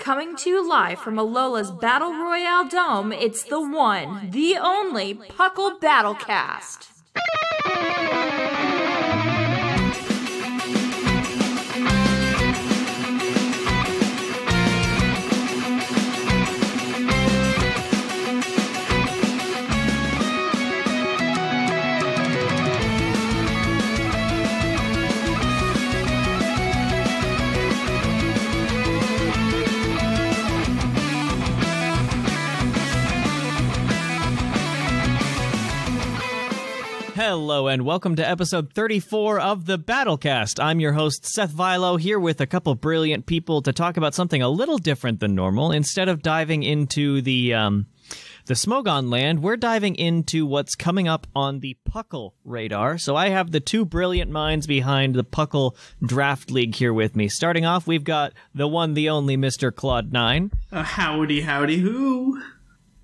coming to you live from Alola's Battle Royale Dome, it's the one, the only PUCL Battlecast. Hello and welcome to episode 34 of the Battlecast. I'm your host, Seth Vilo, here with a couple brilliant people to talk about something a little different than normal. Instead of diving into the Smogon land, we're diving into what's coming up on the PUCL radar. So I have the two brilliant minds behind the PUCL Draft League here with me. Starting off, we've got the one, the only Mr. Claude9. Howdy, howdy, who?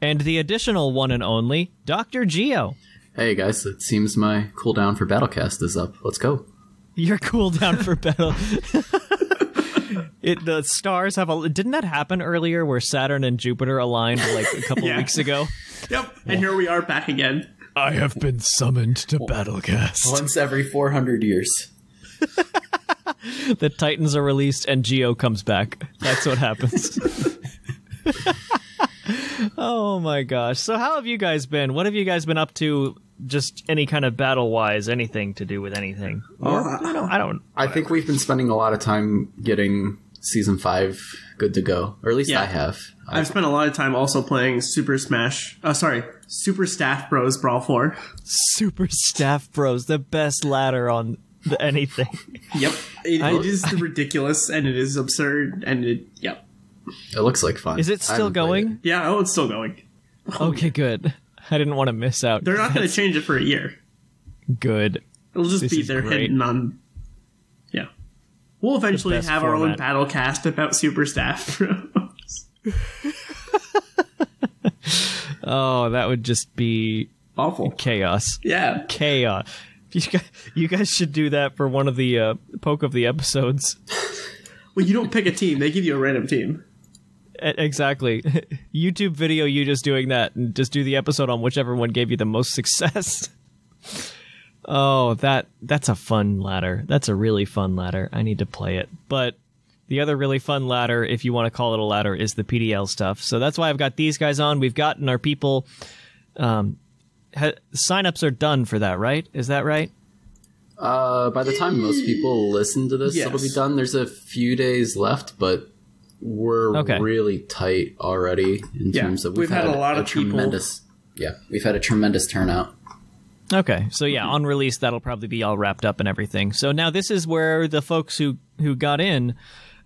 And the additional one and only, Dr. Geo. Hey guys, it seems my cooldown for Battlecast is up. Let's go. Your cooldown for battle. The stars have a... Didn't that happen earlier where Saturn and Jupiter aligned like a couple weeks ago? Yep, and here we are back again. I have been summoned to Battlecast. Once every 400 years. The Titans are released and Geo comes back. That's what happens. Oh my gosh. So how have you guys been? What have you guys been up to? Just any kind of battle-wise, anything to do with anything? I think we've been spending a lot of time getting Season 5 good to go. Or at least I have. I've spent a lot of time also playing Super Staff Bros Brawl 4. Super Staff Bros, the best ladder on anything. Yep. It is ridiculous, and it is absurd, and It looks like fun. Is it still going? Yeah, it's still going. Okay, good. I didn't want to miss out. They're not going to change it for a year. Good. It'll just be there hidden on... Yeah. We'll eventually have our own Battlecast about Super Staff Bros. Oh, that would just be... awful. Chaos. Yeah. Chaos. You guys should do that for one of the Poke of the episodes. Well, you don't pick a team. They give you a random team. Exactly. YouTube video, you just doing that, and just do the episode on whichever one gave you the most success. Oh, that's a fun ladder. That's a really fun ladder. I need to play it. But the other really fun ladder, if you want to call it a ladder, is the PDL stuff. So that's why I've got these guys on. We've gotten our people... sign-ups are done for that, right? Is that right? By the time most people listen to this, It'll be done. There's a few days left, but we're really tight already in terms of... We've had a lot of tremendous people. Yeah, we've had a tremendous turnout. Okay, so yeah, on release, that'll probably be all wrapped up and everything. So now this is where the folks who got in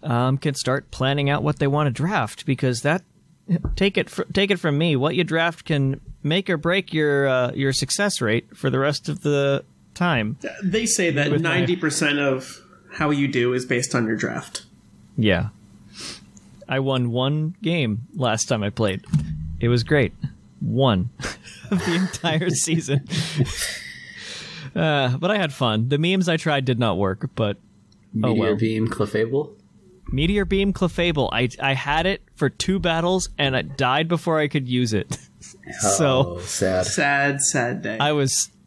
can start planning out what they want to draft, because that... Take it from me. What you draft can make or break your success rate for the rest of the time. They say that 90% of how you do is based on your draft. Yeah. I won one game last time I played. It was great. One of the entire season. But I had fun. The memes I tried did not work, but Meteor Beam Clefable? Meteor Beam Clefable. I had it for 2 battles, and it died before I could use it. So sad. Sad day.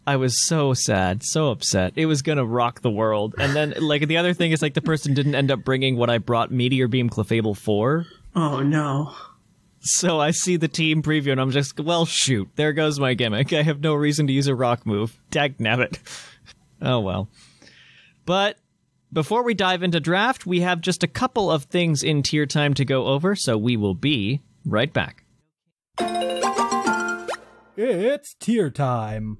I was so sad, so upset. It was gonna rock the world. And then, like, the other thing is, like, the person didn't end up bringing what I brought Meteor Beam Clefable for. Oh, no. So I see the team preview, and I'm just, well, shoot. There goes my gimmick. I have no reason to use a rock move. Dagnabbit. Oh, well. But... before we dive into draft, we have just a couple of things in tier time to go over, so we will be right back. It's tier time.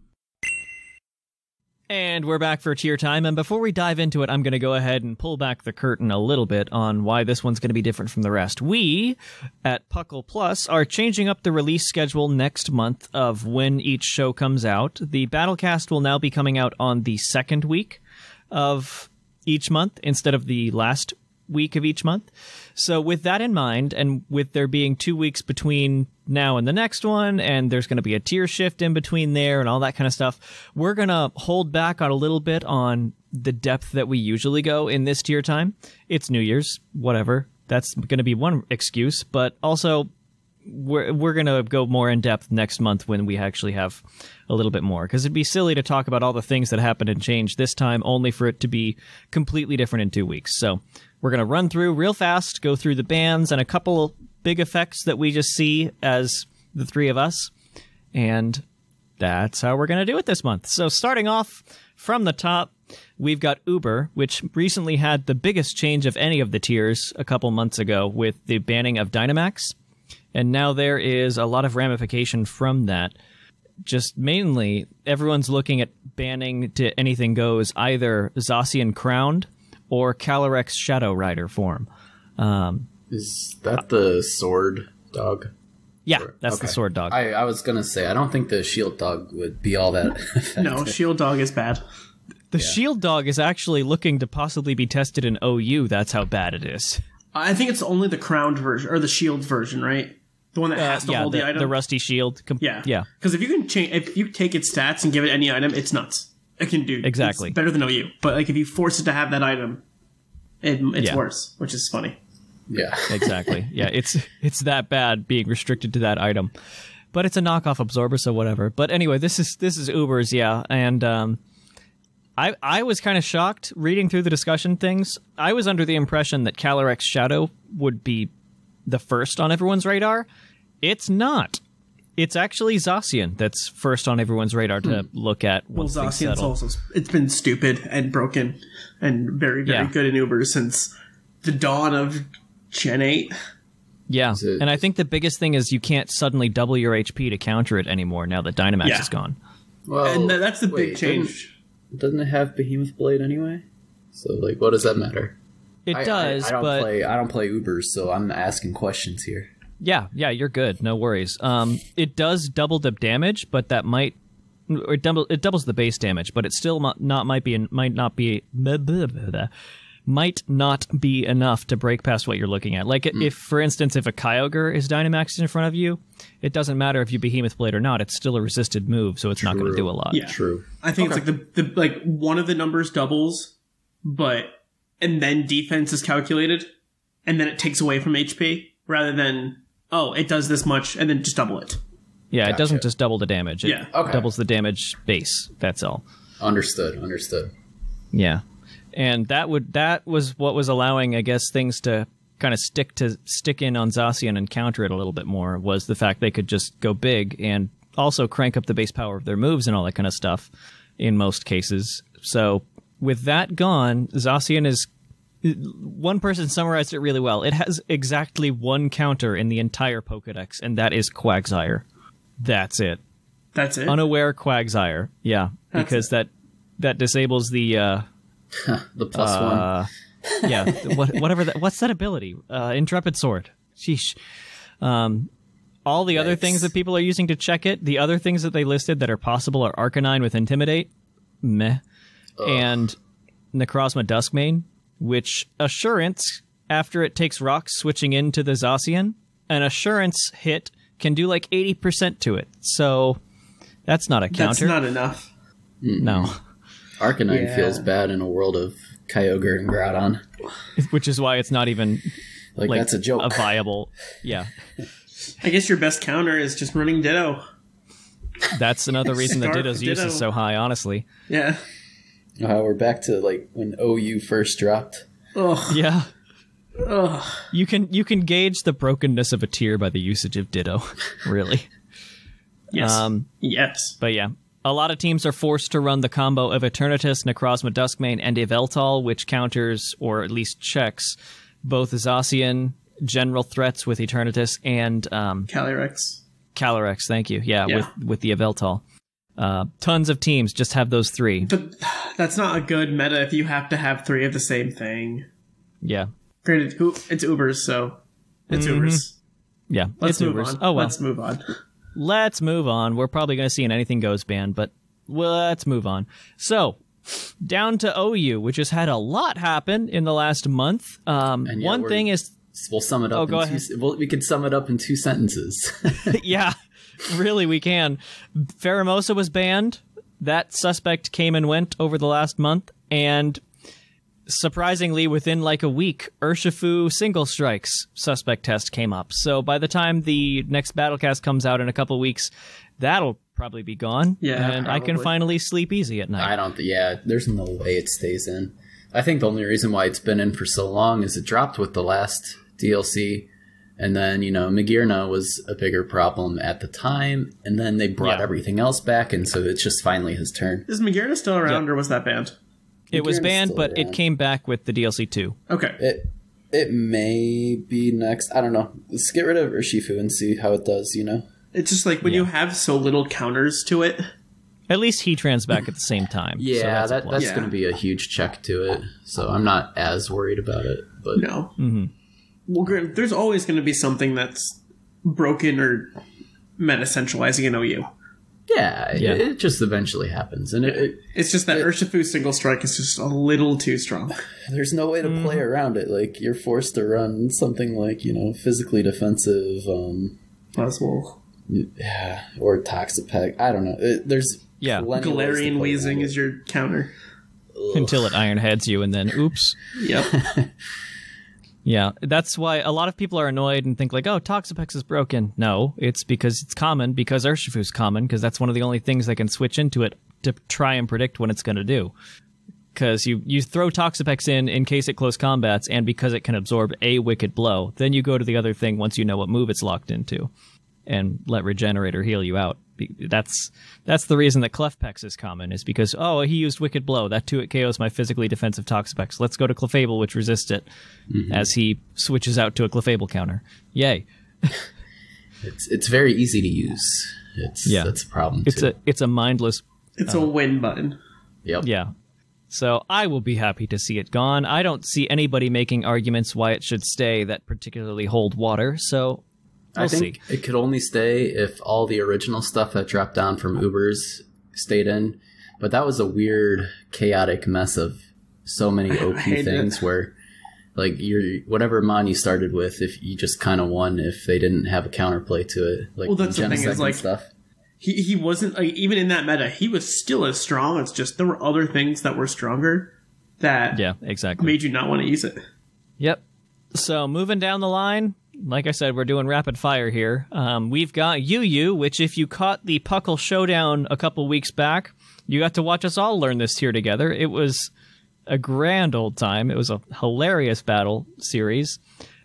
And we're back for tier time, and before we dive into it, I'm going to go ahead and pull back the curtain a little bit on why this one's going to be different from the rest. We, at PUCL Plus, are changing up the release schedule next month of when each show comes out. The Battlecast will now be coming out on the second week of each month instead of the last week of each month. So with that in mind, and with there being 2 weeks between now and the next one, and there's going to be a tier shift in between there and all that kind of stuff, we're going to hold back on a little bit on the depth that we usually go in this tier time. It's New Year's, whatever. that's going to be one excuse, but also we're going to go more in depth next month when we actually have a little bit more, because it'd be silly to talk about all the things that happened and changed this time only for it to be completely different in 2 weeks. So we're going to run through real fast, go through the bans and a couple big effects that we just see as the three of us, and that's how we're going to do it this month. So starting off from the top, we've got Uber, which recently had the biggest change of any of the tiers a couple months ago with the banning of Dynamax. And now there is a lot of ramification from that. Just mainly, everyone's looking at banning to anything goes, either Zacian Crowned or Calyrex Shadow Rider form. Is that the sword dog? Yeah, that's the sword dog. I was going to say, I don't think the shield dog would be all that effective. No, shield dog is bad. The shield dog is actually looking to possibly be tested in OU. That's how bad it is. I think it's only the crowned version, or the shield version, right? The one that has to hold the item? The rusty shield. Yeah. Because if you can change, if you take its stats and give it any item, it's nuts. It can do exactly. It's better than OU. But like if you force it to have that item, it's worse, which is funny. Yeah. Exactly. Yeah, it's that bad being restricted to that item. But it's a knockoff absorber, so whatever. But anyway, this is Uber's, and I was kind of shocked reading through the discussion things. I was under the impression that Calyrex Shadow would be the first on everyone's radar. It's not. It's actually Zacian that's first on everyone's radar to look at once things settle. Zacian's also, it's been stupid and broken and very, very good in Uber since the dawn of Gen 8. Yeah, and I think the biggest thing is you can't suddenly double your HP to counter it anymore now that Dynamax is gone. Well, and that's the big change. Doesn't it have Behemoth Blade anyway? So, like, what does that matter? It does, I don't play but Ubers, so I'm asking questions here. Yeah, you're good. No worries. It does double the damage, but that might it doubles the base damage, but it still might not be enough to break past what you're looking at. Like if, for instance, if a Kyogre is Dynamaxed in front of you, it doesn't matter if you Behemoth Blade or not. It's still a resisted move, so it's not going to do a lot. Yeah, true. I think it's like the like one of the numbers doubles, and then defense is calculated, and then it takes away from HP rather than it does this much and then just double it. Yeah, It doesn't just double the damage. It doubles the damage base. That's all. Understood. Yeah. And that was what was allowing, I guess, things to kind of stick in on Zacian and counter it a little bit more, was the fact they could just go big and also crank up the base power of their moves and all that kind of stuff in most cases. So with that gone, Zacian is... One person summarized it really well. It has exactly one counter in the entire Pokedex, and that is Quagsire. That's it. That's it? Unaware Quagsire. Yeah, because that disables the... the +1. Yeah, whatever. What's that ability? Intrepid Sword. Sheesh. All the other things that people are using to check it, the other things that they listed that are possible are Arcanine with Intimidate, meh, and Necrozma Duskmane, which Assurance, after it takes rocks switching into the Zacian, an Assurance hit can do like 80% to it. So that's not a counter. That's not enough. No. Arcanine feels bad in a world of Kyogre and Groudon. Which is why it's not even like that's a joke. A viable. Yeah. I guess your best counter is just running Ditto. That's another reason that Ditto's use is so high, honestly. Yeah. We're back to like when OU first dropped. Ugh. Yeah. Ugh. You can gauge the brokenness of a tier by the usage of Ditto, really. Yes. Yes. But yeah. A lot of teams are forced to run the combo of Eternatus, Necrozma Duskmane, and Yveltal, which counters, or at least checks, both Zacian, general threats with Eternatus, and... Calyrex. Calyrex, thank you. Yeah. With the Yveltal. Tons of teams just have those three. But that's not a good meta if you have to have three of the same thing. Yeah. Granted, it's Ubers, so it's Ubers. Yeah, Let's move Ubers. on. Oh, well. Let's move on. Let's move on. We're probably going to see an Anything Goes ban, but let's move on. So, down to OU, which has had a lot happen in the last month. One thing is... We'll sum it up. We could sum it up in 2 sentences. Yeah, really, we can. Pheromosa was banned. That suspect came and went over the last month, and surprisingly, within like a week, Urshifu Single Strike's suspect test came up. So by the time the next Battlecast comes out in a couple weeks, that'll probably be gone. Yeah, and probably. I can finally sleep easy at night. There's no way it stays in. I think the only reason why it's been in for so long is it dropped with the last DLC. And then, Magirna was a bigger problem at the time. And then they brought everything else back. And so it's just finally his turn. Is Magirna still around or was that banned? It was banned, but it came back with the DLC 2. Okay. It may be next. I don't know. Let's get rid of Urshifu and see how it does, It's just like when you have so little counters to it. At least Heatran's back at the same time. Yeah, so that's going to be a huge check to it. So I'm not as worried about it. But no. Mm-hmm. Well, there's always going to be something that's broken or meta-centralizing an OU. Yeah, it just eventually happens. And it's just that Urshifu Single Strike is just a little too strong. There's no way to play around it. Like, you're forced to run something like, physically defensive. Possible. Yeah, or Toxapex. I don't know. There's Galarian Wheezing is your counter. Until it Iron Heads you, and then oops. Yep. Yeah, that's why a lot of people are annoyed and think like, oh, Toxapex is broken. No, it's because it's common, because Urshifu's common, because that's one of the only things that can switch into it to try and predict what it's going to do. Because you throw Toxapex in case it close combats, and because it can absorb a Wicked Blow, then you go to the other thing once you know what move it's locked into, and let Regenerator heal you out. That's the reason that Clefpex is common, is because, oh, he used Wicked Blow. That 2-hit KOs my physically defensive Toxapex. Let's go to Clefable, which resists it, as he switches out to a Clefable counter. Yay. It's very easy to use. That's a problem, too. It's a mindless... It's a win button. Yep. Yeah. So I will be happy to see it gone. I don't see anybody making arguments why it should stay that particularly hold water, so... I think it could only stay if all the original stuff that dropped down from Ubers stayed in. But that was a weird, chaotic mess of so many OP things where, like, whatever mon you started with, if you just kind of won if they didn't have a counterplay to it. Like, well, that's the thing is, like, stuff. He wasn't, like, even in that meta, he was still as strong. It's just there were other things that were stronger that made you not want to use it. Yep. So moving down the line... Like I said, we're doing rapid fire here. We've got UU, which if you caught the PUCL Showdown a couple weeks back, you got to watch us all learn this tier together. It was a grand old time. It was a hilarious battle series.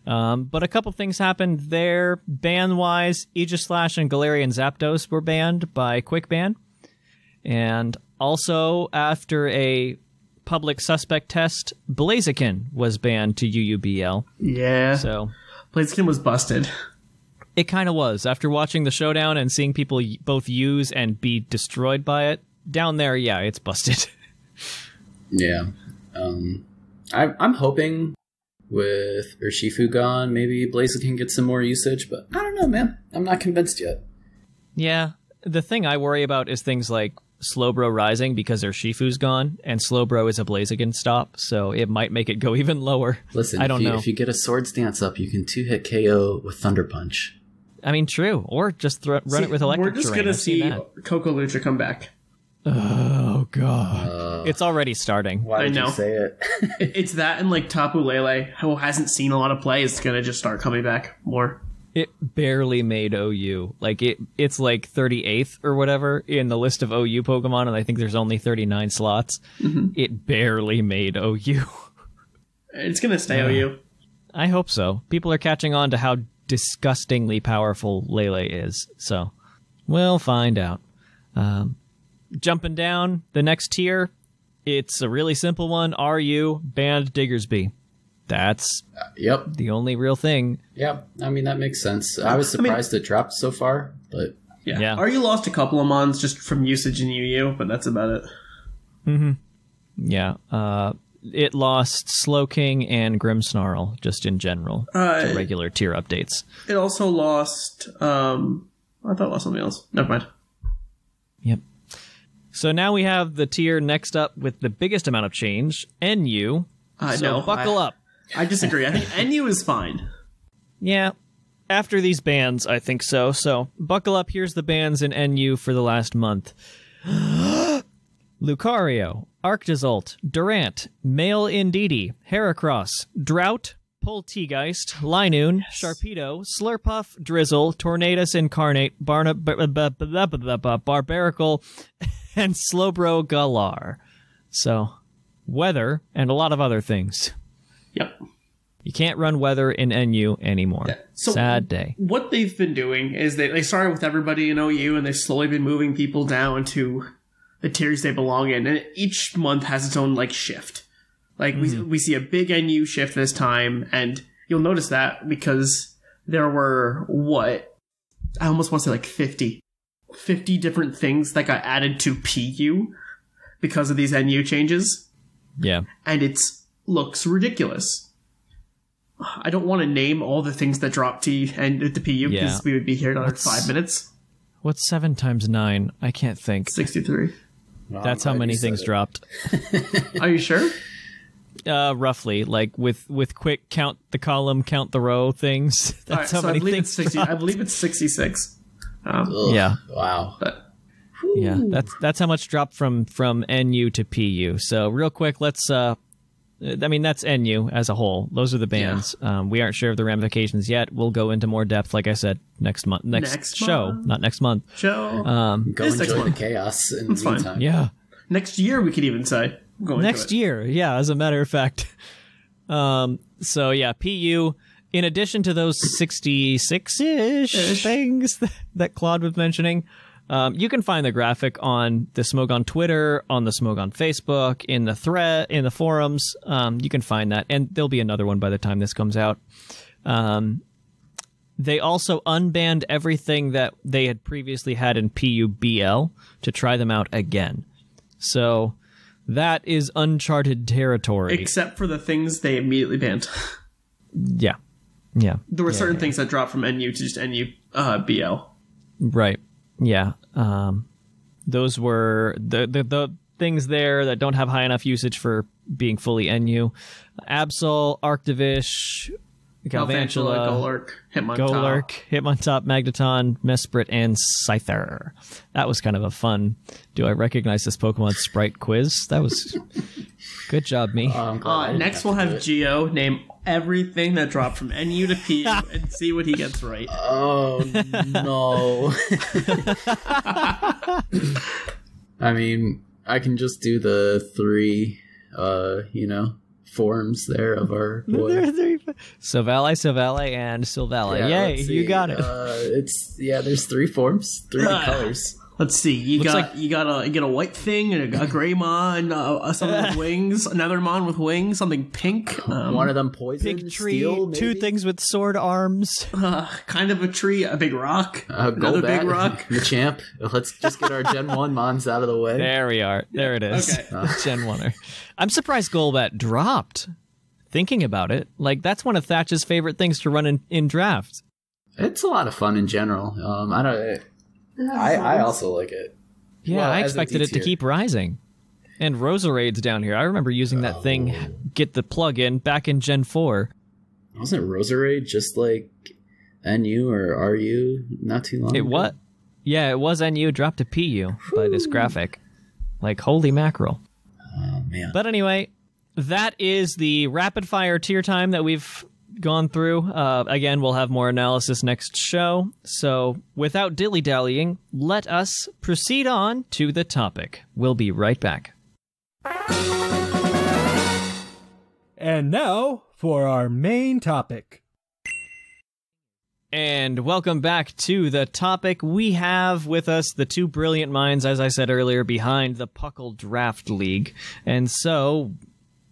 But a couple things happened there. Ban-wise, Aegislash and Galarian Zapdos were banned by Quick Ban. And also, after a public suspect test, Blaziken was banned to UUBL. Yeah. So... Blaziken was busted. It kind of was. After watching the showdown and seeing people both use and be destroyed by it, down there, yeah, it's busted. Yeah. I'm hoping with Urshifu gone, maybe Blaziken gets some more usage, but I don't know, man. I'm not convinced yet. Yeah. The thing I worry about is things like Slowbro Rising, because Urshifu's gone, and Slowbro is a Blaziken stop, so it might make it go even lower. Listen, I don't know. If you get a Swords Dance up, you can 2-hit KO with Thunder Punch. I mean, true. Or just run it with Electric Terrain. We're just going to see Coco Lucha come back. Oh, God. It's already starting. Why did you say it? It's that and, like, Tapu Lele, who hasn't seen a lot of play, is going to just start coming back more. It barely made OU. Like, it's like 38th or whatever in the list of OU Pokemon, and I think there's only 39 slots. Mm-hmm. It barely made OU. It's going to stay OU. I hope so. People are catching on to how disgustingly powerful Lele is, so we'll find out. Jumping down, the next tier, it's a really simple one. RU, banned Diggersby. That's the only real thing. Yep, I mean, that makes sense. I was surprised it dropped so far, but... Yeah. RU lost a couple of mons just from usage in UU, but that's about it. Mm-hmm. Yeah, it lost Slowking and Grimmsnarl, just in general, to regular tier updates. It also lost... I thought it lost something else. Never mind. Yep. So now we have the tier next up with the biggest amount of change, NU. So buckle up. I disagree. I think NU is fine. Yeah. After these bans, I think so. So buckle up. Here's the bans in NU for the last month. Lucario, Arctozolt, Durant, Male Indeedee, Heracross, Drought, Poltegeist, Linoon, Sharpedo, Slurpuff, Drizzle, Tornadus Incarnate, Barbaracle, and Slowbro Galar. So, weather and a lot of other things. Yep. You can't run weather in NU anymore. Yeah. So sad day. What they've been doing is they started with everybody in OU, and they've slowly been moving people down to the tiers they belong in. And each month has its own, like, shift. Like, we see a big NU shift this time, and you'll notice that because there were, I almost want to say like 50 different things that got added to PU because of these NU changes. Yeah. And it looks ridiculous. I don't want to name all the things that dropped T and the PU because we would be here another 5 minutes. What's 7 times 9? I can't think. 63. Well, that's how many things dropped. Are you sure? Roughly, like with quick count the column, count the row things. That's how many things. I believe it's 66. Yeah. Wow. Yeah, that's how much dropped from NU to PU. So real quick, let's. I mean, that's NU as a whole. Those are the bands. Yeah. We aren't sure of the ramifications yet. We'll go into more depth, like I said, next month. Next show, not next month. Show. Go enjoy the chaos in the meantime. Fine. Yeah. Next year, we could even say. Next year, yeah, as a matter of fact. So, yeah, PU, in addition to those 66-ish things that Claude was mentioning, you can find the graphic on the Smogon Twitter, on the Smogon Facebook, in the thread, in the forums. You can find that, and there'll be another one by the time this comes out. They also unbanned everything that they had previously had in PUBL to try them out again. So that is uncharted territory. Except for the things they immediately banned. Yeah. There were certain things that dropped from NU to just BL. Right. Yeah. Those were the things there that don't have high enough usage for being fully NU. Absol, Arctivish, Galvantula, Golurk, Hitmontop, Magneton, Mesprit, and Scyther. That was kind of a fun, do I recognize this Pokemon sprite quiz? That was good job, me. Next we'll have Geo name everything that dropped from NU to PU and see what he gets right. Oh, no. I mean, I can just do the 3, forms there of our boy. Sylvale, and Sylvale. Yeah, yay, you got it. There's 3 forms, 3 colors. Let's see. You get a white thing and a gray mon, something with wings, another mon with wings, something pink. One of them poison, big tree, steel, 2 things with sword arms. Kind of a tree, a big rock, another big rock. Machamp. Let's just get our Gen 1 mons out of the way. There we are. There it is. Okay. Gen 1er. I'm surprised Golbat dropped. Thinking about it, like that's one of Thatch's favorite things to run in drafts. It's a lot of fun in general. I also like it. Yeah, well, I expected it to keep rising. And Rosarade's down here. I remember using that thing, get the plug-in, back in Gen 4. Wasn't Roserade just like NU or RU not too long ago? What? Yeah, it was NU, dropped to PU by this graphic. Like, holy mackerel. Oh, man. But anyway, that is the rapid-fire tier time that we've gone through. Again, we'll have more analysis next show. So without dilly-dallying, let us proceed on to the topic. We'll be right back. And now for our main topic. And welcome back to the topic. We have with us the 2 brilliant minds, as I said earlier, behind the PUCL Draft League. And so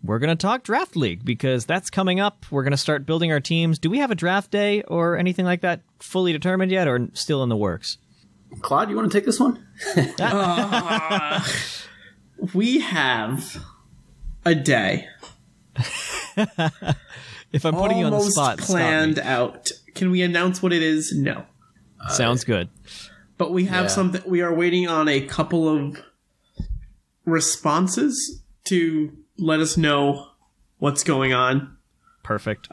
we're going to talk Draft League because that's coming up. We're going to start building our teams. Do we have a draft day or anything like that fully determined yet, or still in the works? Claude, you want to take this one? We have a day. If I'm putting you on the spot, planned out. Can we announce what it is? No. Sounds good. But we have something. We are waiting on a couple of responses to let us know what's going on. Perfect.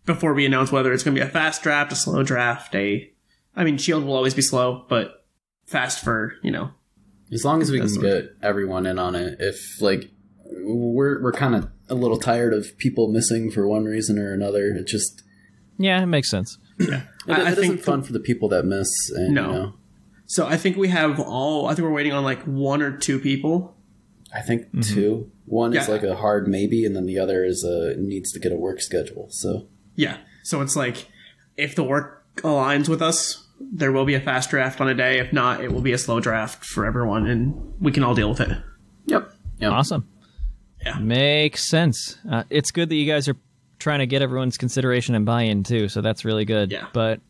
Before we announce whether it's going to be a fast draft, a slow draft, Shield will always be slow, but fast for, As long as we can get everyone in on it. If like we're kind of a little tired of people missing for one reason or another. It just it makes sense. Yeah, it isn't fun for the people that miss. And, no. You know, so I think we have I think we're waiting on like 1 or 2 people. I think 2. One is like a hard maybe, and then the other is needs to get a work schedule. So yeah, so it's like if the work aligns with us, there will be a fast draft on a day. If not, it will be a slow draft for everyone, and we can all deal with it. Yep. Awesome. Yeah, makes sense. It's good that you guys are trying to get everyone's consideration and buy-in too, so that's really good. Yeah. But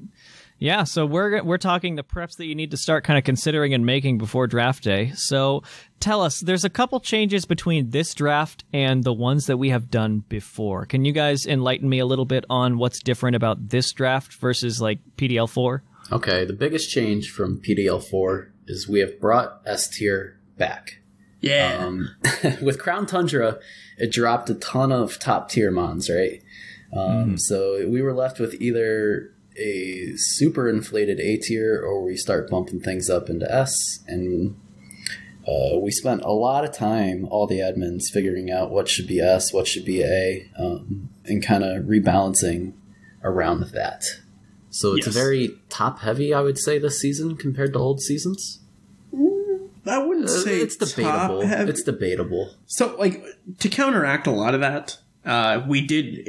yeah, so we're talking the preps that you need to start kind of considering and making before draft day. So tell us, there's a couple changes between this draft and the ones that we have done before. Can you guys enlighten me a little bit on what's different about this draft versus like PDL 4? Okay, the biggest change from PDL 4 is we have brought S tier back. Yeah. With Crown Tundra, it dropped a ton of top tier mons, right? So we were left with either a super inflated A tier or we start bumping things up into S. And we spent a lot of time, all the admins, figuring out what should be S, what should be A, and kind of rebalancing around that. So it's very top heavy, I would say, this season compared to old seasons. I wouldn't say it's debatable. It's debatable. So, like, to counteract a lot of that, we did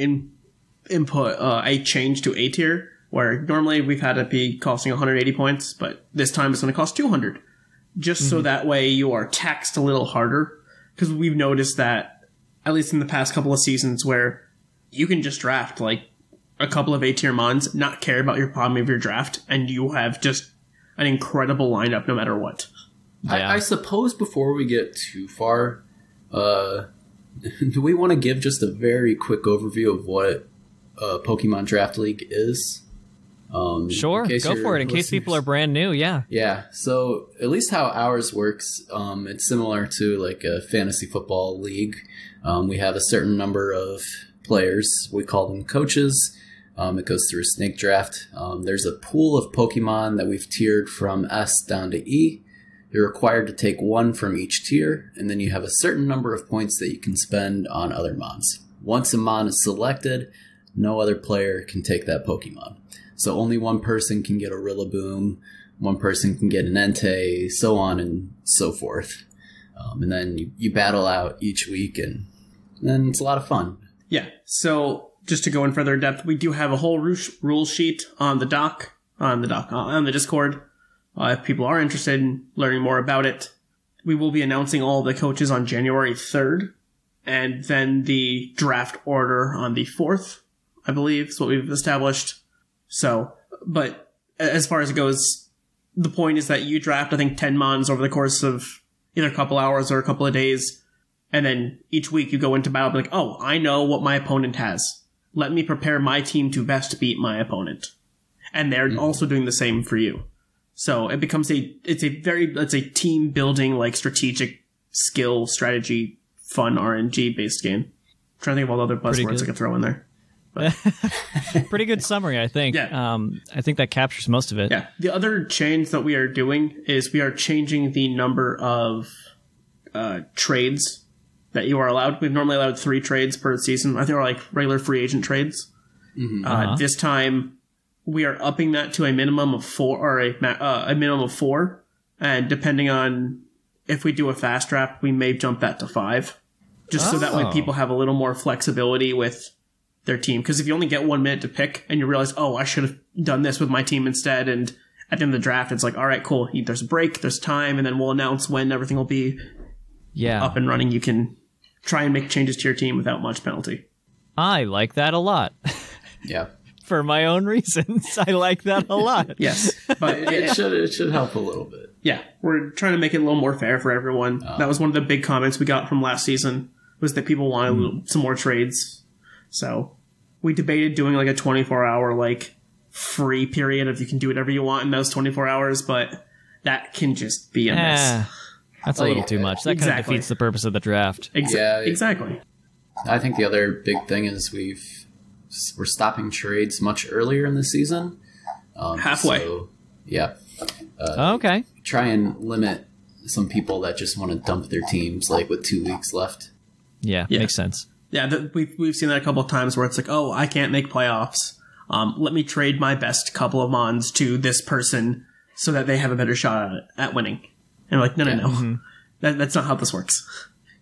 input a change to A tier, where normally we've had it be costing 180 points, but this time it's going to cost 200. Just so that way you are taxed a little harder. Because we've noticed that, at least in the past couple of seasons, where you can just draft, like, a couple of A tier mons, not care about your bottom of your draft, and you have just an incredible lineup no matter what. Yeah. I suppose before we get too far, do we want to give just a very quick overview of what Pokemon Draft League is? Sure, go for it. In case people are brand new, Yeah, so at least how ours works, it's similar to like a fantasy football league. We have a certain number of players. We call them coaches. It goes through a snake draft. There's a pool of Pokemon that we've tiered from S down to E. You're required to take 1 from each tier, and then you have a certain number of points that you can spend on other mons. Once a mon is selected, no other player can take that Pokemon. So only one person can get a Rillaboom, one person can get an Entei, so on and so forth. And then you battle out each week, and then it's a lot of fun. Yeah, so just to go in further depth, we do have a whole rule sheet on the Discord. If people are interested in learning more about it, we will be announcing all the coaches on January 3rd, and then the draft order on the 4th, I believe, is what we've established. So, but as far as it goes, the point is that you draft, I think, 10 mons over the course of either a couple hours or a couple of days, and then each week you go into battle, be like, oh, I know what my opponent has. Let me prepare my team to best beat my opponent. And they're also doing the same for you. So it becomes it's a team building, like strategic skill, strategy, fun RNG based game. I'm trying to think of all the other buzzwords I could throw in there. Pretty good summary, I think. Yeah. I think that captures most of it. Yeah. The other change that we are doing is we are changing the number of trades that you are allowed. We've normally allowed 3 trades per season. I think they're like regular free agent trades. This time, we are upping that to a minimum of 4, or a minimum of 4. And depending on if we do a fast draft, we may jump that to 5. Just so that way people have a little more flexibility with their team. Because if you only get 1 minute to pick and you realize, oh, I should have done this with my team instead. And at the end of the draft, it's like, all right, cool. There's a break, there's time, and then we'll announce when everything will be up and running. You can try and make changes to your team without much penalty. I like that a lot. Yeah. For my own reasons, I like that a lot. Yes, but it should help a little bit. Yeah, we're trying to make it a little more fair for everyone. That was one of the big comments we got from last season, was that people wanted some more trades. So we debated doing like a 24-hour like free period if you can do whatever you want in those 24 hours, but that can just be a mess. That's a little too much. That kind of defeats the purpose of the draft. Exactly. I think the other big thing is we're stopping trades much earlier in the season. Halfway. So, yeah. Okay. Try and limit some people that just want to dump their teams like with 2 weeks left. Yeah, makes sense. Yeah, we've seen that a couple of times where it's like, oh, I can't make playoffs. Let me trade my best couple of mons to this person so that they have a better shot at winning. And like, no. Mm-hmm. That's not how this works.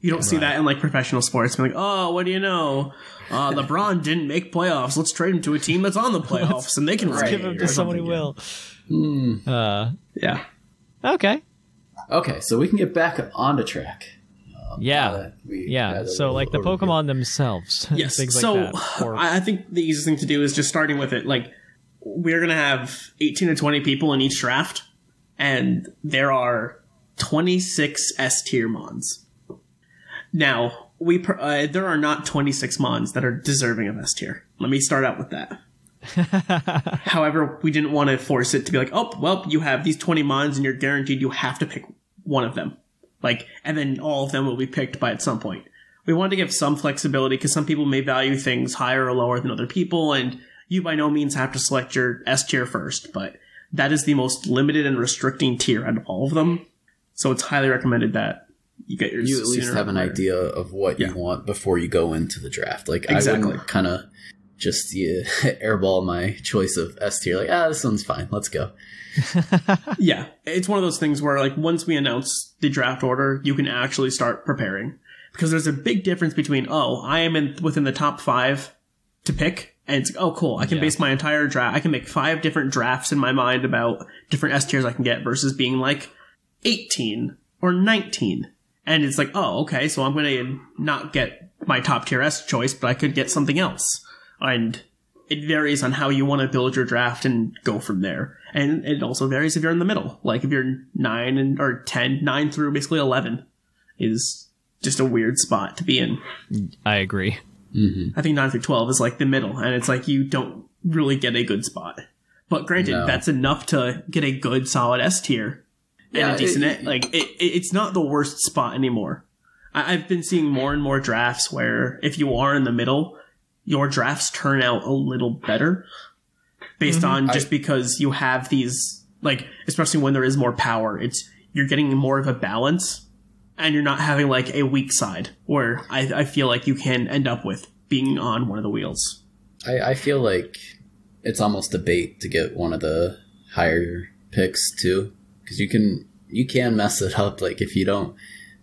You don't see that in like professional sports. Be like, oh, what do you know? LeBron didn't make playoffs. Let's trade him to a team that's on the playoffs, and they can give him to someone who will. Yeah. Okay, so we can get back onto track. So like the Pokemon themselves. Yes. Things so like that. I think the easiest thing to do is just starting with it. Like, we're going to have 18 to 20 people in each draft, and there are 26 S-tier mons. Now, there are not 26 mons that are deserving of S-tier. Let me start out with that. However, we didn't want to force it to be like, oh, well, you have these 20 mons and you're guaranteed you have to pick one of them. Like, and then all of them will be picked by at some point. We wanted to give some flexibility because some people may value things higher or lower than other people, and you by no means have to select your S tier first, but that is the most limited and restricting tier out of all of them. So it's highly recommended that you get yours. You at least have an idea of what you want before you go into the draft. Like, I wouldn't kind of just airball my choice of S tier. Like, this one's fine. Let's go. Yeah, it's one of those things where, like, once we announce the draft order, you can actually start preparing. Because there's a big difference between, I am within the top 5 to pick, and it's like, oh, cool, I can base my entire draft. I can make 5 different drafts in my mind about different S tiers I can get versus being like 18 or 19. And it's like, oh, okay, so I'm going to not get my top tier S choice, but I could get something else. And it varies on how you want to build your draft and go from there. And it also varies if you're in the middle. Like if you're 9 through basically 11 is just a weird spot to be in. I agree. Mm-hmm. I think 9 through 12 is like the middle, and it's like you don't really get a good spot. But granted, that's enough to get a good solid S tier and a decent it's not the worst spot anymore. I've been seeing more and more drafts where if you are in the middle, your drafts turn out a little better based on just because you have these, like, especially when there is more power, you're getting more of a balance and you're not having like a weak side where I feel like you can end up with being on one of the wheels. I feel like it's almost a bait to get one of the higher picks too, because you can mess it up. Like if you don't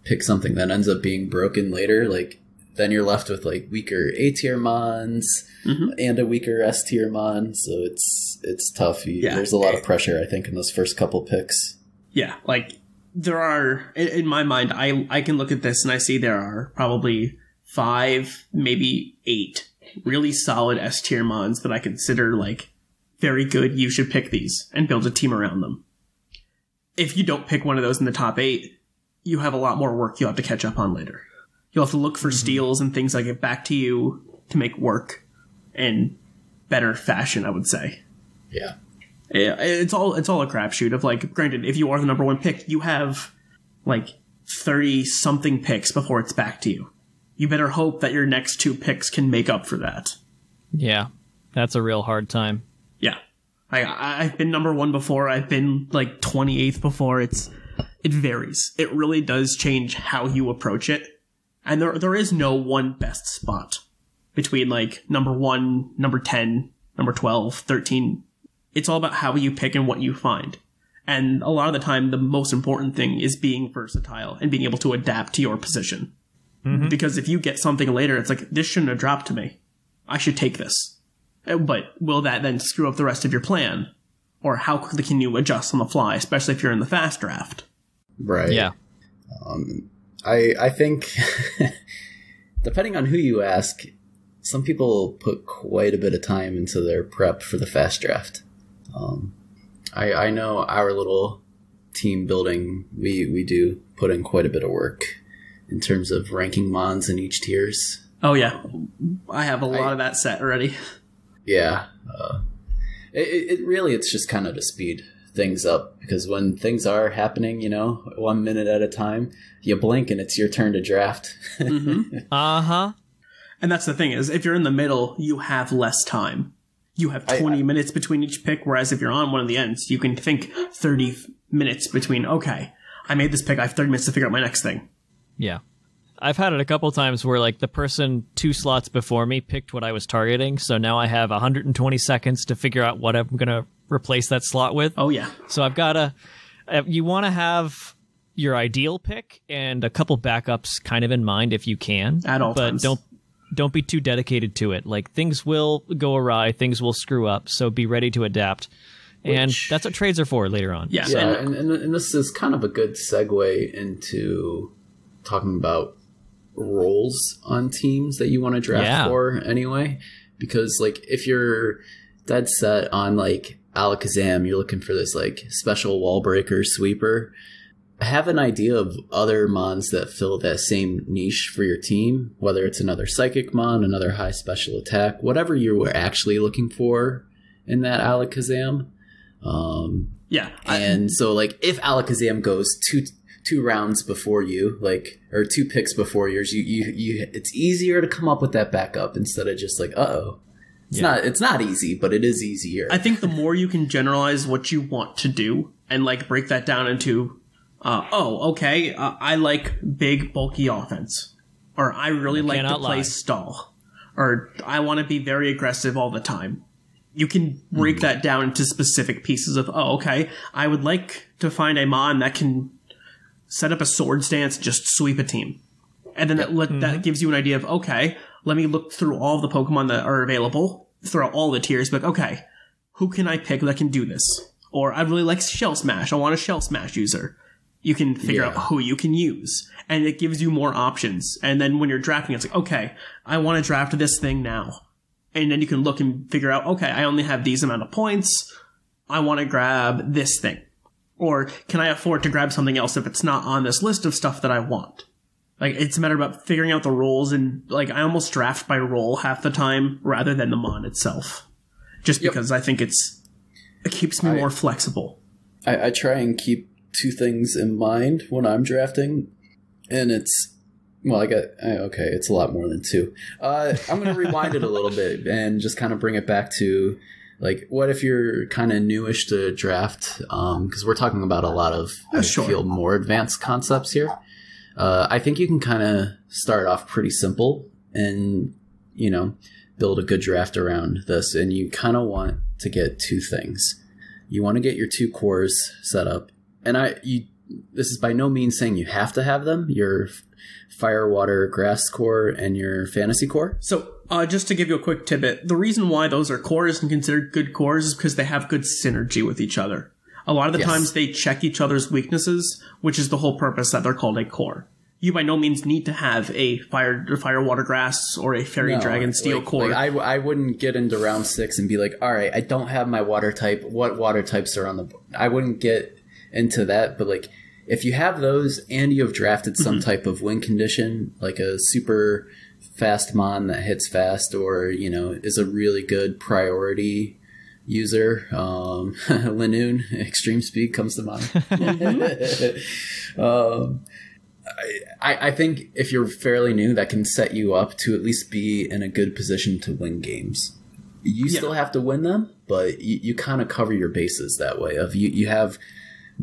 pick something that ends up being broken later, like then you're left with like weaker A tier mons and a weaker S tier mon. So it's tough. There's a lot of pressure, I think, in those first couple picks. Yeah, like there are, in my mind, I can look at this and I see there are probably 5, maybe 8 really solid S tier mons that I consider like very good. You should pick these and build a team around them. If you don't pick one of those in the top 8, you have a lot more work you'll have to catch up on later. You'll have to look for steals and things like it back to you to make work in better fashion, I would say. Yeah. It's all a crapshoot of, like, granted, if you are the number 1 pick, you have like 30 something picks before it's back to you. You better hope that your next 2 picks can make up for that. Yeah. That's a real hard time. Yeah. I've been number 1 before. I've been like 28th before. It varies. It really does change how you approach it. And there is no one best spot between like number 1, number 10, number 12, 13. It's all about how you pick and what you find. And a lot of the time, the most important thing is being versatile and being able to adapt to your position. Mm-hmm. Because if you get something later, it's like, this shouldn't have dropped to me. I should take this. But will that then screw up the rest of your plan? Or how quickly can you adjust on the fly, especially if you're in the fast draft? Right. Yeah. I think, depending on who you ask, some people put quite a bit of time into their prep for the fast draft. I know our little team building, we do put in quite a bit of work in terms of ranking mons in each tiers. Oh yeah, I have a lot of that set already. Yeah, it really, it's just kind of to speed things up, because when things are happening, 1 minute at a time, you blink and it's your turn to draft. Uh-huh. And that's the thing, is if you're in the middle, you have less time. You have 20 minutes between each pick, whereas if you're on one of the ends, you can think 30 minutes between, okay, I made this pick. I have 30 minutes to figure out my next thing. Yeah. I've had it a couple times where like the person 2 slots before me picked what I was targeting, so now I have 120 seconds to figure out what I'm going to replace that slot with. Oh, yeah. So I've got to... You want to have your ideal pick and a couple backups kind of in mind if you can. At all times. But don't be too dedicated to it. Like, things will go awry, things will screw up, so be ready to adapt. And that's what trades are for later on. Yeah, So, and this is kind of a good segue into talking about roles on teams that you want to draft for anyway. Because, like, if you're dead set on, like, Alakazam, you're looking for this, like, special wall breaker sweeper, have an idea of other mons that fill that same niche for your team, whether it's another psychic mon, another high special attack, whatever you were actually looking for in that Alakazam. And so, like, if Alakazam goes two rounds before you, like, or 2 picks before yours, you it's easier to come up with that backup instead of just like, it's not easy, but it is easier. I think the more you can generalize what you want to do and, like, break that down into, I like big, bulky offense, or I really like to play stall, or I want to be very aggressive all the time. You can break that down into specific pieces of, I would like to find a mon that can set up a sword stance, just sweep a team. And then that gives you an idea of, let me look through all the Pokemon that are available, throughout all the tiers, but who can I pick that can do this? Or I really like Shell Smash. I want a Shell Smash user. You can figure out who you can use. And it gives you more options. And then when you're drafting, it's like, I want to draft this thing now. And then you can look and figure out, I only have these amount of points. I want to grab this thing. Or can I afford to grab something else if it's not on this list of stuff that I want? Like, it's a matter about figuring out the roles, and, like, I almost draft by role half the time rather than the mon itself. Just because I think it keeps me more flexible. I try and keep 2 things in mind when I'm drafting, and it's... Well, it's a lot more than 2. I'm going to rewind it a little bit and just kind of bring it back to, like, what if you're kind of newish to draft? Because we're talking about a lot of, I feel, more advanced concepts here. I think you can kind of start off pretty simple and, build a good draft around this. And you kind of want to get 2 things. You want to get your 2 cores set up. And this is by no means saying you have to have them. Your fire, water, grass core, and your fantasy core. So, just to give you a quick tidbit, the reason why those are cores and considered good cores is because they have good synergy with each other. A lot of the times they check each other's weaknesses, which is the whole purpose that they're called a core. You by no means need to have a fire, water, grass, or a fairy, dragon, steel core. Like I wouldn't get into round 6 and be like, all right, I don't have my water type. What water types are on the board? I wouldn't get into that, but, like, if you have those and you have drafted some type of win condition, like a super fast mon that hits fast, or, is a really good priority user, Linoon, extreme speed comes to mind. I think if you're fairly new, that can set you up to at least be in a good position to win games. You still have to win them, but you kind of cover your bases that way. You have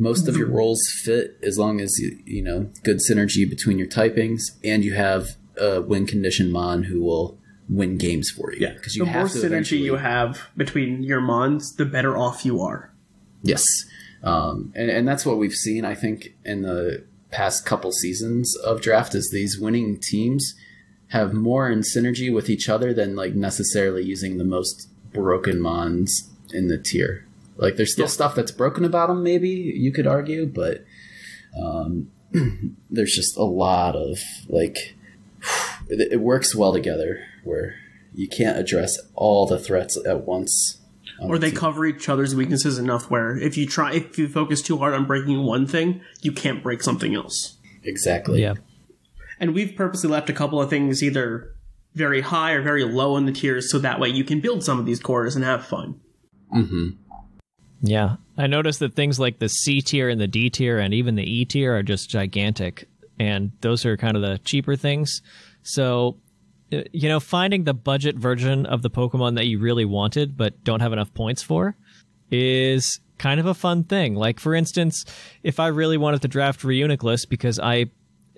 most of your roles fit as long as good synergy between your typings, and you have a win condition mon who will win games for you. Yeah, because the more synergy you have between your mons, the better off you are. Yes, and that's what we've seen, I think, in the past couple seasons of draft, is these winning teams have more in synergy with each other than, like, necessarily using the most broken mons in the tier. Like, there's still stuff that's broken about them, maybe, you could argue, but there's just a lot of, like, it works well together where you can't address all the threats at once. Or they cover each other's weaknesses enough where if you focus too hard on breaking one thing, you can't break something else. Exactly. Yeah. And we've purposely left a couple of things either very high or very low in the tiers so that way you can build some of these cores and have fun. Mm-hmm. Yeah. I noticed that things like the C tier and the D tier and even the E tier are just gigantic. And those are kind of the cheaper things. So, finding the budget version of the Pokemon that you really wanted but don't have enough points for is kind of a fun thing. Like, for instance, if I really wanted to draft Reuniclus because I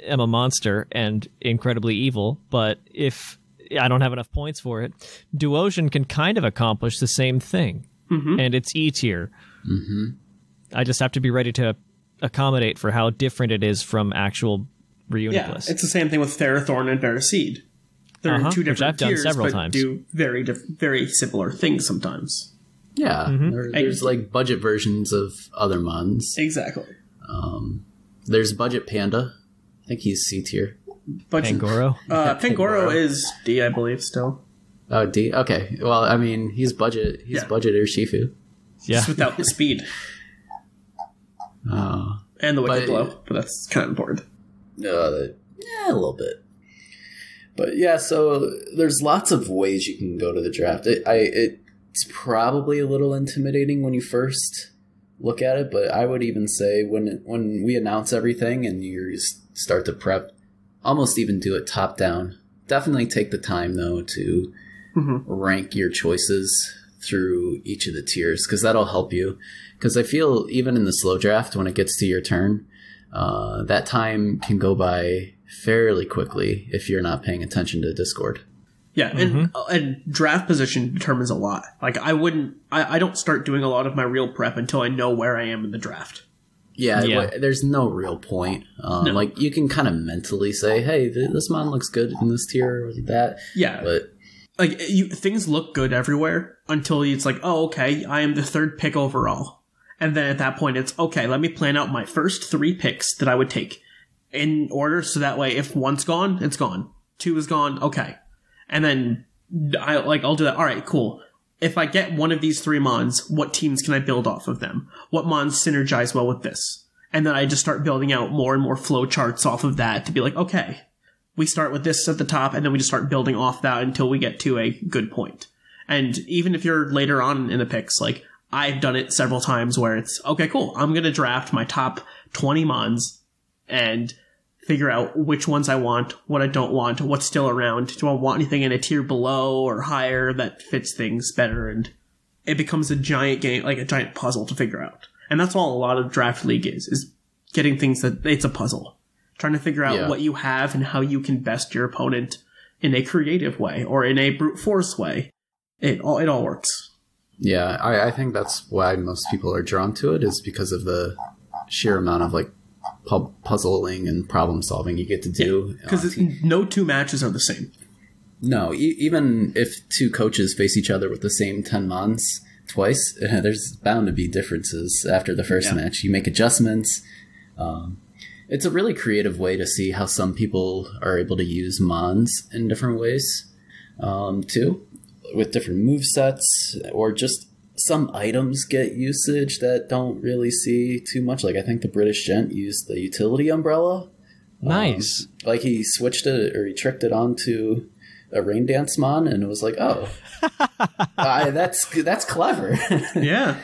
am a monster and incredibly evil, but if I don't have enough points for it, Duosion can kind of accomplish the same thing. And it's E tier. I just have to be ready to accommodate for how different it is from actual Reuniclus. Yeah, it's the same thing with Ferrothorn and Paraseed. They're in two different tiers, but times. do very similar things sometimes. Yeah, there's like budget versions of other mons. Exactly. There's Budget Panda. I think he's C tier. Pangoro? Pangoro is D, I believe, still. Oh, D? Okay. Well, I mean, he's budget. He's budget Urshifu. Yeah. Just without the speed. And the Wicked Blow, but that's kind of important. Yeah, a little bit. But yeah, so there's lots of ways you can go to the draft. It's probably a little intimidating when you first look at it, but I would even say when we announce everything and you start to prep, almost even do it top down. Definitely take the time though to rank your choices through each of the tiers, because that'll help you. Because I feel even in the slow draft, when it gets to your turn, that time can go by fairly quickly if you're not paying attention to Discord. Yeah, and draft position determines a lot. Like, I don't start doing a lot of my real prep until I know where I am in the draft. Yeah. There's no real point. No. Like, you can kind of mentally say, hey, this mon looks good in this tier or that. Yeah. But like, things look good everywhere until it's like, oh, okay, I am the third pick overall. And then at that point, it's, okay, let me plan out my first 3 picks that I would take in order, so that way if one's gone, it's gone. 2 is gone, okay. And then I'll do that. All right, cool. If I get one of these 3 mons, what teams can I build off of them? What mons synergize well with this? And then I just start building out more and more flow charts off of that to be like, okay, we start with this at the top, and then we just start building off that until we get to a good point. And even if you're later on in the picks, like, I've done it several times where it's, okay, cool, I'm going to draft my top 20 mons and figure out which ones I want, what I don't want, what's still around. Do I want anything in a tier below or higher that fits things better? And it becomes a giant game, like a giant puzzle to figure out. And that's all a lot of Draft League is getting things that it's a puzzle. Trying to figure out what you have and how you can best your opponent in a creative way or in a brute force way. It all works. Yeah, I think that's why most people are drawn to it, is because of the sheer amount of like puzzling and problem solving you get to do. Because no 2 matches are the same. No, even if 2 coaches face each other with the same 10 mons twice, there's bound to be differences after the first match. You make adjustments. It's a really creative way to see how some people are able to use mons in different ways, too, with different movesets, or just some items get usage that don't really see too much. Like, I think the British gent used the utility umbrella. Nice. Like, he switched it, or he tricked it onto a rain dance mon, and it was like, oh, that's clever. Yeah.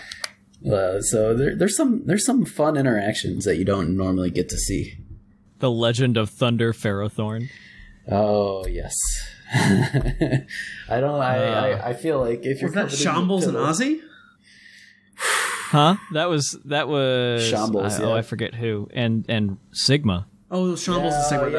So there's some fun interactions that you don't normally get to see. The Legend of Thunder Ferrothorn. Oh yes. I feel like if you're that Shambles and Ozzy? Huh? That was Shambles. I forget who. And Sigma. Oh, Shambles and Sigma.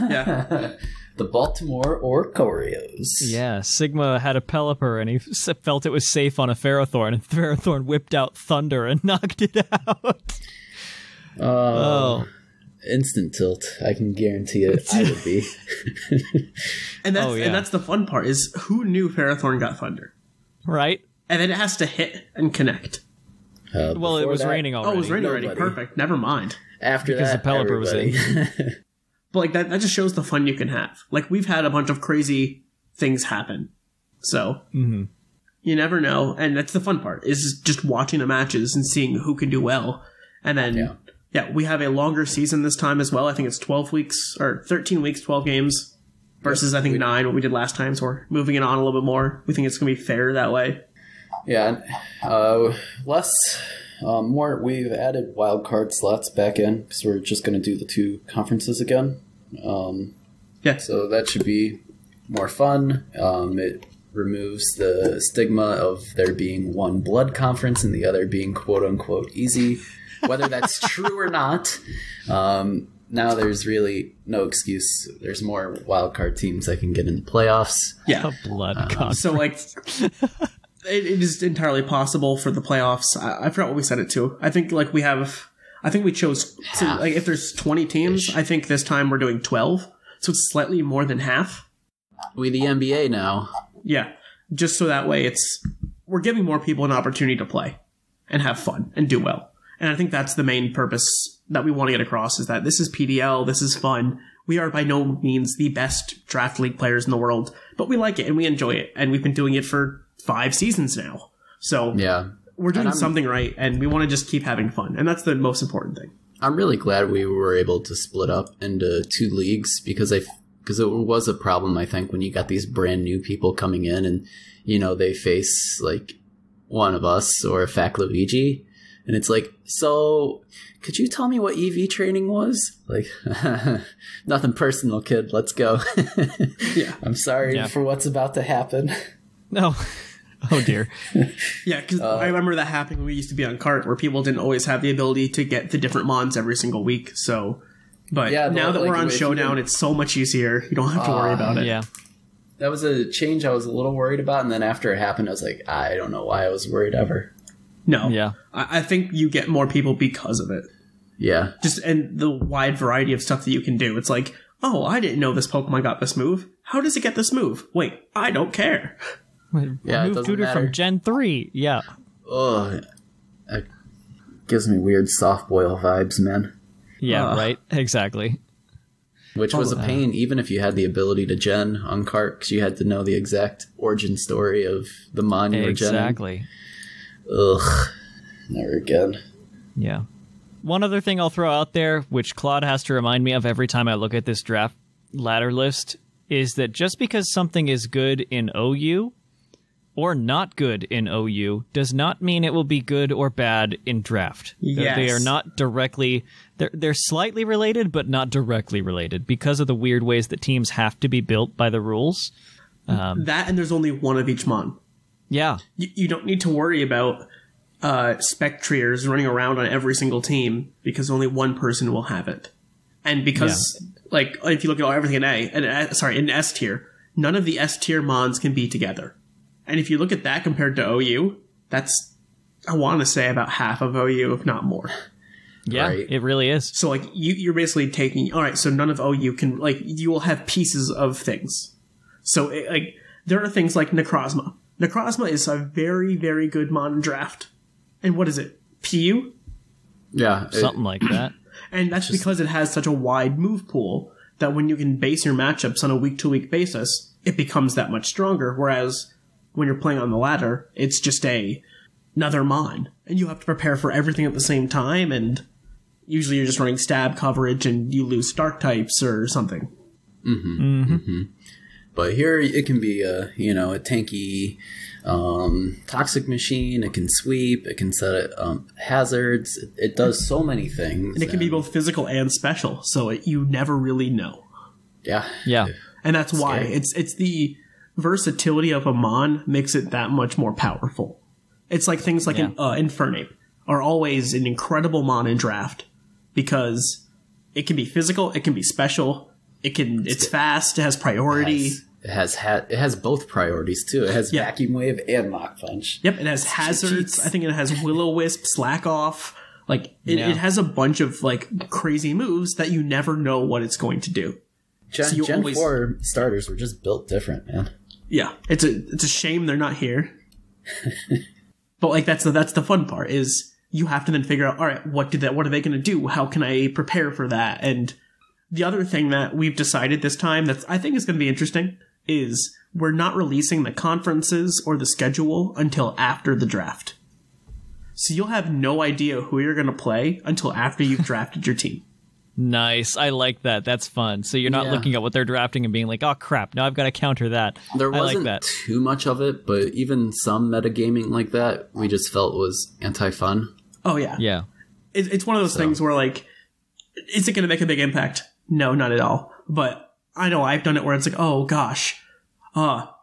Yeah. The Baltimore Orcorios. Yeah, Sigma had a Pelipper, and he felt it was safe on a Ferrothorn, and Ferrothorn whipped out Thunder and knocked it out. Oh. Instant tilt. I can guarantee it. I would be. And that's the fun part, is who knew Ferrothorn got Thunder? Right. And then it has to hit and connect. Well, it was raining already. Oh, it was raining already. Perfect. Never mind. After because that, the Pelipper was in. But like that just shows the fun you can have. Like, we've had a bunch of crazy things happen. So you never know. And that's the fun part, is just watching the matches and seeing who can do well. And then we have a longer season this time as well. I think it's 12 weeks or 13 weeks, 12 games versus I think 9 what we did last time. So we're moving it on a little bit more. We think it's going to be fair that way. Yeah. More, we've added wild card slots back in because we're just going to do the 2 conferences again. So that should be more fun. removes the stigma of there being one blood conference and the other being quote unquote easy. Whether that's true or not, now there's really no excuse. There's more wildcard teams that can get into playoffs. Yeah. A blood conference. So, like, it is entirely possible for the playoffs. I forgot what we set it to. I think, like, we chose, so, like, if there's 20 teams, I think this time we're doing 12. So it's slightly more than half. We the NBA now. Yeah. Just so that way we're giving more people an opportunity to play and have fun and do well. And I think that's the main purpose that we want to get across, is that this is PDL, this is fun. We are by no means the best draft league players in the world, but we like it and we enjoy it. And we've been doing it for 5 seasons now. So yeah, we're doing something right, and we want to just keep having fun. And that's the most important thing. I'm really glad we were able to split up into 2 leagues because it was a problem, I think, when you got these brand new people coming in and, you know, they face like one of us or a Fac Luigi. And it's like, so could you tell me what EV training was? Like, nothing personal, kid. Let's go. Yeah. I'm sorry for what's about to happen. No. Oh, dear. Yeah, because I remember that happening when we used to be on cart, where people didn't always have the ability to get the different mons every single week. So, but now that we're on Showdown, it's so much easier. You don't have to worry about it. Yeah. That was a change I was a little worried about. And then after it happened, I was like, I don't know why I was worried ever. No. Yeah. I think you get more people because of it. Yeah. And the wide variety of stuff that you can do. It's like, oh, I didn't know this Pokemon got this move. How does it get this move? Wait, I don't care. Yeah, Remove Tutor from Gen 3. Yeah. Ugh. It gives me weird soft boil vibes, man. Yeah, right. Exactly. Which was a pain, even if you had the ability to gen on cart, because you had to know the exact origin story of the mon you were genning. Exactly. Ugh. Never again. Yeah. One other thing I'll throw out there, which Claude has to remind me of every time I look at this draft ladder list, is that just because something is good in OU or not good in OU does not mean it will be good or bad in draft. Yes. They are not directly... They're slightly related, but not directly related because of the weird ways that teams have to be built by the rules. That, and there's only one of each mon. Yeah. You don't need to worry about Spectriers running around on every single team because only one person will have it. And because, like, if you look at everything in in S tier, none of the S tier mons can be together. And if you look at that compared to OU, that's, I want to say, about half of OU, if not more. Yeah, right. It really is. So, like, you're basically taking, all right, so none of OU can, like, you will have pieces of things. So, like, there are things like Necrozma. Necrozma is a very, very good mon draft. And what is it? PU? Yeah. Something like that. And that's because it has such a wide move pool that when you can base your matchups on a week-to-week basis, it becomes that much stronger. Whereas when you're playing on the ladder, it's just another mon. And you have to prepare for everything at the same time, and usually you're just running stab coverage and you lose dark types or something. Mm-hmm. Mm-hmm. Mm-hmm. But here it can be a tanky toxic machine. It can sweep. It can set hazards. It does so many things. And it can be both physical and special, so you never really know. Yeah. Yeah. And that's why it's the versatility of a mon makes it that much more powerful. It's like things like Infernape are always an incredible mon in draft because it can be physical, it can be special. It's fast. It has priority. It has both priorities too. It has vacuum wave and Mach Punch. Yep. It has hazards. I think it has Will-O-Wisp, Slack Off. Like it has a bunch of like crazy moves that you never know what it's going to do. Gen 4 starters were just built different, man. Yeah. It's a shame they're not here. But like that's the fun part is you have to then figure out, all right, what are they going to do? How can I prepare for that? And the other thing that we've decided this time that I think is going to be interesting is we're not releasing the conferences or the schedule until after the draft. So you'll have no idea who you're going to play until after you've drafted your team. Nice. I like that. That's fun. So you're not looking at what they're drafting and being like, oh, crap, now I've got to counter that. There wasn't too much of it, but even some metagaming like that we just felt was anti-fun. Oh, yeah. Yeah. It's one of those things where, like, is it going to make a big impact? No, not at all. But I know I've done it where it's like, oh, gosh,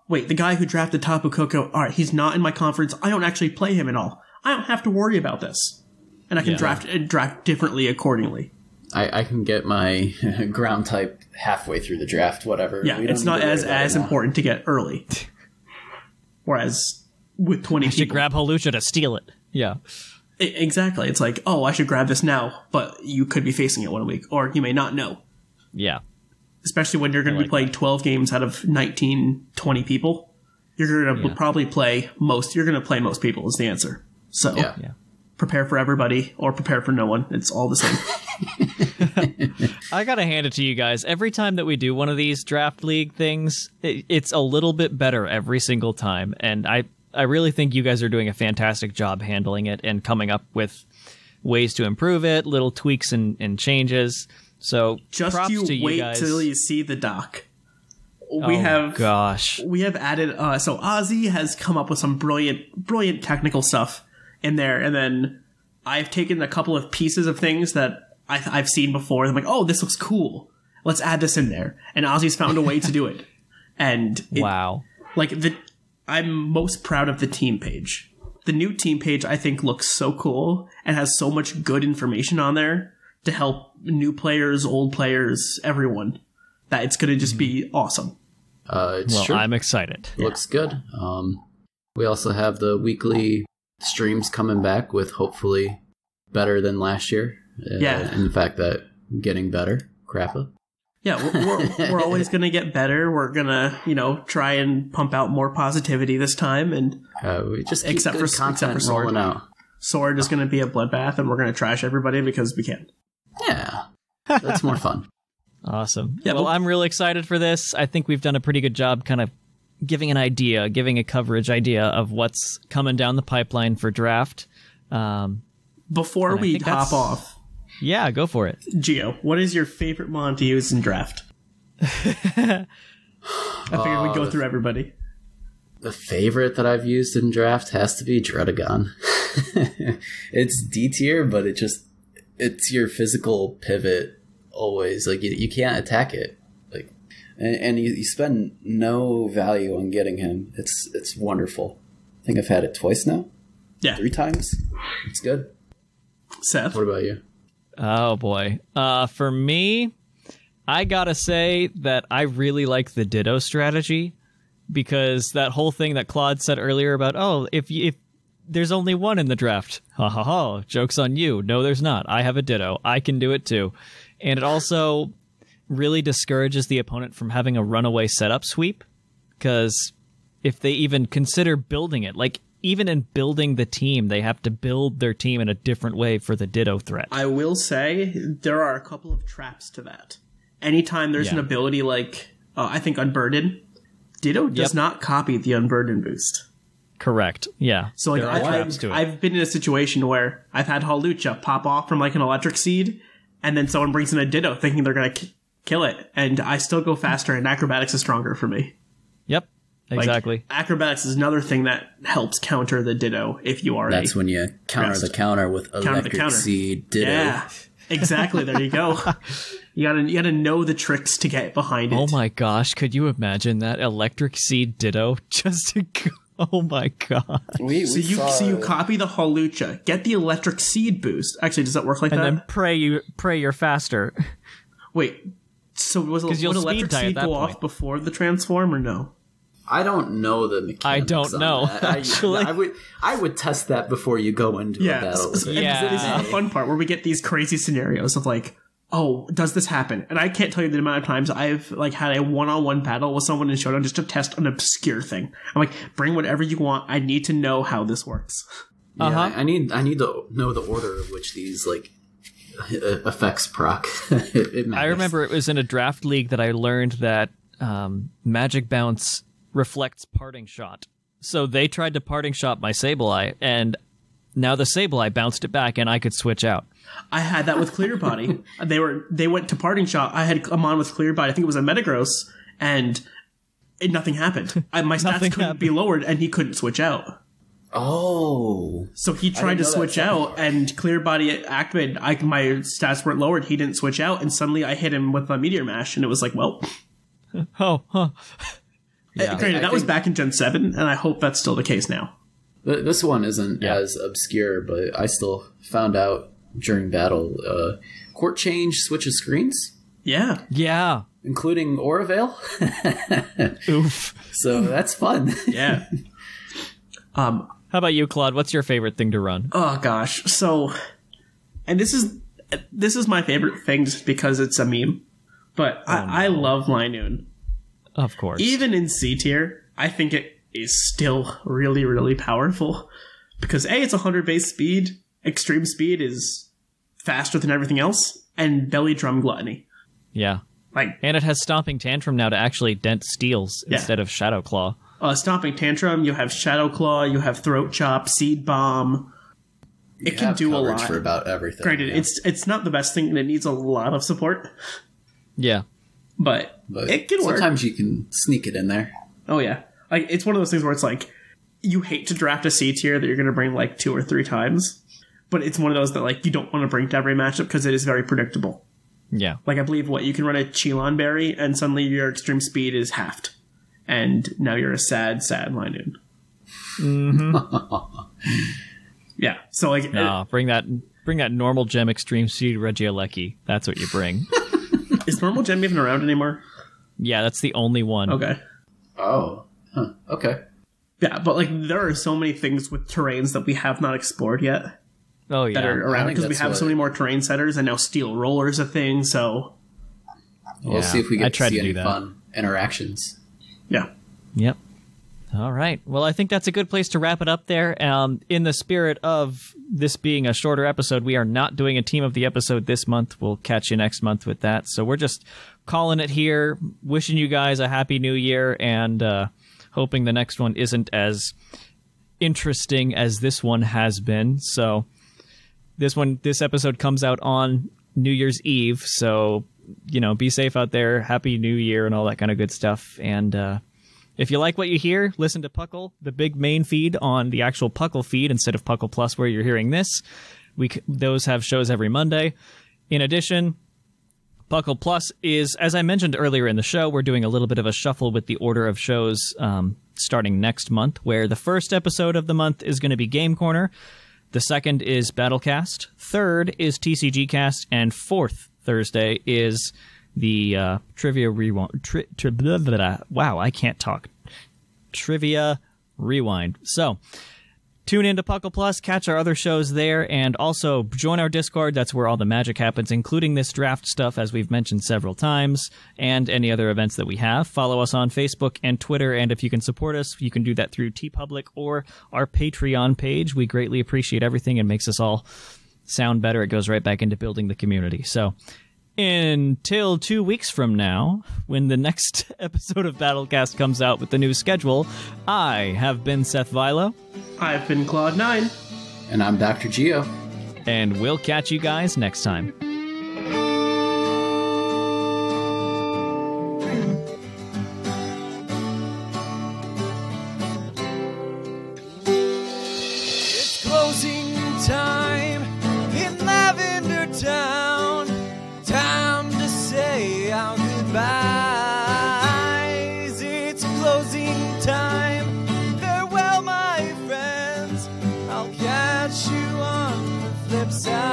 wait, the guy who drafted Tapu Koko, all right, he's not in my conference. I don't actually play him at all. I don't have to worry about this. And I can draft differently accordingly. I can get my ground type halfway through the draft, whatever. Yeah, it's not as important to get early. Whereas with 20 You people... should grab Hawlucha to steal it. Yeah. Exactly. It's like, oh, I should grab this now, but you could be facing it 1 week, or you may not know. Yeah. Especially when you're going to be playing 12 games out of 19, 20 people. You're going to probably play most... You're going to play most people is the answer. So prepare for everybody or prepare for no one. It's all the same. I gotta hand it to you guys. Every time that we do one of these draft league things, it's a little bit better every single time. And I really think you guys are doing a fantastic job handling it and coming up with ways to improve it, little tweaks and changes. So just props you to you wait guys. till you see the doc. We have added so Ozzy has come up with some brilliant technical stuff in there, and then I've taken a couple of pieces of things that I've seen before. I'm like, oh, this looks cool. Let's add this in there. And Ozzy's found a way to do it. And wow. I'm most proud of the team page. The new team page, I think, looks so cool and has so much good information on there to help new players, old players, everyone, that it's going to just be awesome. I'm excited. Looks good. We also have the weekly streams coming back with hopefully better than last year. And the fact that getting better, Crappa. Yeah, we're always going to get better. We're going to, try and pump out more positivity this time. And we just keep good content rolling out. Sword is going to be a bloodbath, and we're going to trash everybody because we can. Yeah, that's more fun. Awesome. Yeah, well, I'm really excited for this. I think we've done a pretty good job kind of giving a coverage idea of what's coming down the pipeline for draft. Before we hop off. Yeah, go for it. Gio, what is your favorite mon to use in draft? I figured we'd go through everybody. The favorite that I've used in draft has to be Dredagon. It's D tier, but it's your physical pivot always. Like you can't attack it. Like, and you spend no value on getting him. It's wonderful. I think I've had it twice now. Yeah, 3 times. It's good. Seth, what about you? Oh boy. For me, I gotta say that I really like the Ditto strategy, because that whole thing that Claude said earlier about, if there's only one in the draft, ha ha ha, joke's on you. No, there's not. I have a Ditto. I can do it too. And it also really discourages the opponent from having a runaway setup sweep, because if they even consider building it, like even in building the team, they have to build their team in a different way for the Ditto threat. I will say there are a couple of traps to that. Anytime there's an ability like, I think Unburden, Ditto does not copy the Unburden boost. Correct. Yeah. So like I've been in a situation where I've had Hawlucha pop off from like an electric seed, and then someone brings in a Ditto thinking they're going to kill it, and I still go faster, and Acrobatics is stronger for me. Yep. Exactly. Like, Acrobatics is another thing that helps counter the Ditto if you are That's when you counter the counter with electric seed Ditto. Yeah. Exactly. There you go. You gotta know the tricks to get behind it. Oh my gosh, could you imagine that electric seed Ditto just to go? Oh my god. So you copy the Hawlucha, get the electric seed boost. Actually, does that work like that? And then pray you're faster. Wait, so would electric seed go off before the transform or no? I don't know the mechanics. I don't know. Actually, I would test that before you go into a battle. This is the fun part where we get these crazy scenarios of like, oh, does this happen? And I can't tell you the amount of times I've like had a one-on-one battle with someone in Showdown just to test an obscure thing. I'm like, bring whatever you want. I need to know how this works. Yeah, I need to know the order of which these like effects proc. I remember it was in a draft league that I learned that Magic Bounce reflects Parting Shot. So they tried to Parting Shot my Sableye, and now the Sableye bounced it back, and I could switch out. I had that with Clear Body. They went to Parting Shot. I had come on with Clear Body. I think it was a Metagross, and nothing happened. My stats couldn't be lowered, and he couldn't switch out. Oh. So he tried to switch out, and Clear Body activated. My stats weren't lowered. He didn't switch out, and suddenly I hit him with a Meteor Mash, and it was like, well. Oh, huh. Yeah. Granted, that was back in Gen 7, and I hope that's still the case now. This one isn't as obscure, but I still found out during battle. Court change switches screens, Yeah. Yeah. including Auravale. Oof. So that's fun. Yeah. How about you, Claude? What's your favorite thing to run? Oh gosh. So, and this is my favorite thing just because it's a meme. But I love Linoon. Of course. Even in C tier, I think it is still really, really powerful. Because A, it's 100 base speed, extreme speed is faster than everything else, and belly drum gluttony. Yeah. And it has Stomping Tantrum now to actually dent steals instead of Shadow Claw. Stomping Tantrum, you have Shadow Claw, you have Throat Chop, Seed Bomb. It can do a lot for about everything. Granted, it's not the best thing, and it needs a lot of support. Yeah. But it can work. Sometimes you can sneak it in there. Oh yeah, it's one of those things where it's like you hate to draft a C tier that you're going to bring 2 or 3 times, but it's one of those that you don't want to bring to every matchup because it is very predictable. Yeah. I believe you can run a Chilon Berry and suddenly your extreme speed is halved, and now you're a sad Linoon. Mm-hmm. Yeah. So no, bring that normal gem extreme speed Regieleki. That's what you bring. Is normal gem even around anymore? Yeah, that's the only one. Okay. Oh. Huh. Okay. Yeah, but there are so many things with terrains that we have not explored yet. Oh yeah. That are around because we have so many more terrain setters, and now Steel Roller's a thing. So we'll see if we get to see any fun interactions. Yeah. Yep. All right. Well, I think that's a good place to wrap it up there. In the spirit of this being a shorter episode, we are not doing a team of the episode this month. We'll catch you next month with that. So we're just calling it here, wishing you guys a happy new year, and hoping the next one isn't as interesting as this one has been. So this episode comes out on New Year's Eve. So, be safe out there. Happy New Year and all that kind of good stuff. And, if you like what you hear, listen to PUCL, the big main feed on the actual PUCL feed instead of PUCL Plus where you're hearing this. Those have shows every Monday. In addition, PUCL Plus is, as I mentioned earlier in the show, we're doing a little bit of a shuffle with the order of shows starting next month, where the first episode of the month is going to be Game Corner. The second is Battlecast. Third is TCG Cast. And fourth Thursday is the Trivia Rewind. Wow, I can't talk. Trivia Rewind. So, tune into PUCL Plus, catch our other shows there, and also join our Discord. That's where all the magic happens, including this draft stuff, as we've mentioned several times, and any other events that we have. Follow us on Facebook and Twitter, and if you can support us, you can do that through TeePublic or our Patreon page. We greatly appreciate everything. It makes us all sound better. It goes right back into building the community. So, until 2 weeks from now, when the next episode of Battlecast comes out with the new schedule, I have been Seth Vilo. I've been Claude9. And I'm Dr. Geo. And we'll catch you guys next time. It's closing time in Lavender Town. Time to say our goodbyes. It's closing time. Farewell, my friends. I'll catch you on the flip side.